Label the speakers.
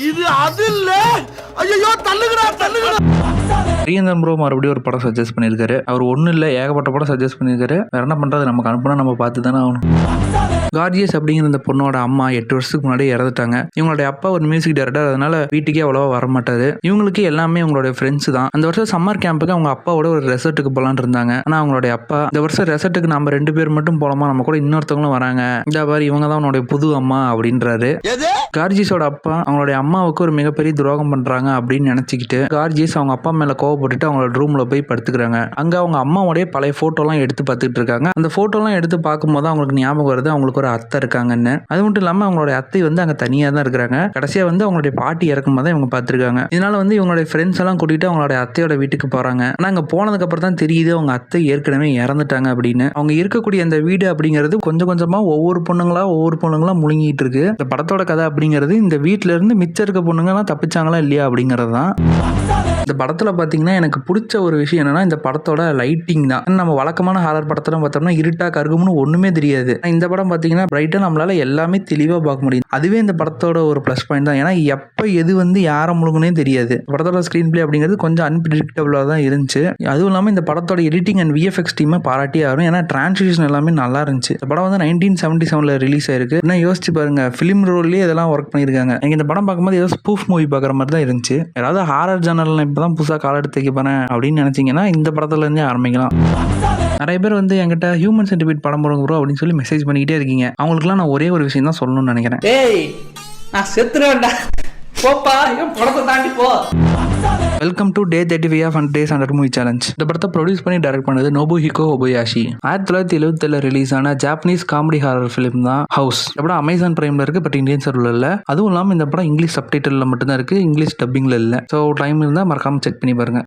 Speaker 1: இது அது இல்ல. ஐயோ தள்ளுங்கடா தள்ளுங்கடா.
Speaker 2: பிரியந்தன் ப்ரோ மறுபடியும் ஒரு படம் சஜஸ்ட் பண்ணியிருக்காரு. அவர் ஒன்றும் இல்லை, ஏகப்பட்ட படம் சஜஸ்ட் பண்ணியிருக்காரு. வேற என்ன பண்ணுறது, நமக்கு அனுப்புனா நம்ம பார்த்து தானே ஆகணும். கார்ஜியஸ் அப்படிங்கிற இந்த பொண்ணோட அம்மா 8 வருஷத்துக்கு முன்னாடி இறந்துட்டாங்க. இவங்களுடைய அப்பா ஒரு மியூசிக் டைரக்டர், அதனால வீட்டுக்கே அவ்வளோவா வரமாட்டாரு. இவங்களுக்கு எல்லாமே அவங்களுடைய ஃப்ரெண்ட்ஸ் தான். அந்த வருஷம் சம்மர் கேம்புக்கு அவங்க அப்பாவோட ஒரு ரெசார்ட்டுக்கு போகலான்னு இருந்தாங்க. ஆனால் அவங்களுடைய அப்பா இந்த வருஷம் ரெசார்ட்டுக்கு நம்ம 2 பேர் மட்டும் போகலாமா, நம்ம கூட இன்னொருத்தவங்களும் வராங்க, இந்த மாதிரி இவங்க தான் அவனுடைய புது அம்மா அப்படின்றாரு. கார்ஜியஸோட அப்பா அவங்களுடைய அம்மாவுக்கு ஒரு மிகப்பெரிய துரோகம் பண்றாங்க அப்படின்னு நினைச்சுக்கிட்டு கார்ஜியஸ் அவங்க அப்பா மேல கோவப்பட்டுட்டு அவங்களோட ரூம்ல போய் படுத்துக்கிறாங்க. அங்க அவங்க அம்மாவோடைய பழைய போட்டோலாம் எடுத்து பார்த்துட்டு இருக்காங்க. அந்த போட்டோலாம் எடுத்து பார்க்கும்போது அவங்களுக்கு ஞாபகம் வருது அவங்களுக்கு ஒரு அத்தை இருக்காங்கன்னு. அது மட்டும் இல்லாம அவங்களுடைய அத்தை அங்க தனியா தான் இருக்கிறாங்க. கடைசியா அவங்களுடைய பாட்டி இறக்கும் போது இவங்க பார்த்திருக்காங்க. இதனால இவங்களுடைய ஃப்ரெண்ட்ஸ் எல்லாம் கூட்டிட்டு அவங்களுடைய அத்தையோட வீட்டுக்கு போறாங்க. ஆனா அங்க போனதுக்கு அப்புறம் தான் தெரியுது அவங்க அத்தை ஏற்கனவே இறந்துட்டாங்க அப்படின்னு. அவங்க இருக்கக்கூடிய அந்த வீடு அப்படிங்கிறது கொஞ்சம் கொஞ்சமா ஒவ்வொரு பொண்ணுங்களா முழுங்கிட்டு இருக்கு. இந்த படத்தோட கதை அப்படிங்கிறது இந்த வீட்டுல இருந்து மிச்சம் இருக்க பொண்ணுங்கலாம் தப்பிச்சாங்களா இல்லையா அப்படிங்கிறது தான். இந்த படத்துல பாத்தீங்கன்னா எனக்கு பிடிச்ச ஒரு விஷயம் என்னன்னா இந்த படத்தோட லைட்டிங் தான். நம்ம வழக்கமான ஹாரர் படத்துல பார்த்தோம்னா இருட்டா கருகும்னு ஒண்ணுமே தெரியாது. இந்த படம் பாத்தீங்கன்னா பிரைட்டா நம்மளால எல்லாமே தெளிவா பார்க்க முடியும். அதுவே இந்த படத்தோட ஒரு பிளஸ் பாயிண்ட் தான். ஏன்னா எப்ப எது யார முழுகுனே தெரியாது. படத்தோட ஸ்கிரீன் பிளே அப்படிங்கிறது கொஞ்சம் அன்பிரடிக்டபிளா தான் இருந்துச்சு. அதுவும் இல்லாம இந்த படத்தோட எடிட்டிங் அண்ட் விஎஃப்எக்ஸ் டீமை பாராட்டியே ஆகும். ஏன்னா டிரான்ஸ்லேஷன் எல்லாமே நல்லா இருந்துச்சு. இந்த படம் 1977 ரிலீஸ் ஆயிருக்கு. என்ன யோசிச்சு பாருங்க, பிலிம் ரோல்லேயே இதெல்லாம் ஒர்க் பண்ணியிருக்காங்க. எனக்கு இந்த படம் பார்க்கும்போது ஏதோ ஸ்பூஃப் மூவி பார்க்குற மாதிரி தான் இருந்துச்சு. யாராவது ஹாரர் ஜானர்ல இப்பதான் புதுசாக கால் எடுத்து வைக்க போறேன் அப்படின்னு நினைச்சீங்கன்னா இந்த படத்துல இருந்தே ஆரம்பிக்கலாம். நிறைய பேர் என்கிட்ட ஹியூமன் சென்டிபீட் படம் போடுங்க ப்ரோ அப்படின்னு சொல்லி மெசேஜ் பண்ணிக்கிட்டே இருக்கீங்க. அவங்களுக்குலாம் நான் ஒரே ஒரு விஷயம் தான் சொல்லணும்னு நினைக்கிறேன்.
Speaker 3: நான் செத்துறேன்டா, போப்பா, படத்தை தாண்டி போ.
Speaker 2: Welcome to day 35 of 100 Days Under Movie Challenge. இந்த படத்தை ப்ரொடியூஸ் பண்ணி டைரக்ட் பண்ணது நோபுஹிகோ ஒபயாஷி. 1977 ரிலீஸ் ஆன ஜாப்பனீஸ் காமெடி ஹாரர் ஃபிலிம் தான் ஹவுஸ். இந்த படம் அமேசான் பிரைம்ல இருக்கு, பட் இந்தியன் சர்வர்ல இல்ல. அதுவும் இல்லாமல் இந்த படம் இங்கிலீஷ் சப்டைட்டில் மட்டும் தான் இருக்கு, இங்கிலீஷ் டப்பிங்ல இல்ல. ஸோ டைம் இருந்தால் மறக்காம செக் பண்ணி பாருங்க.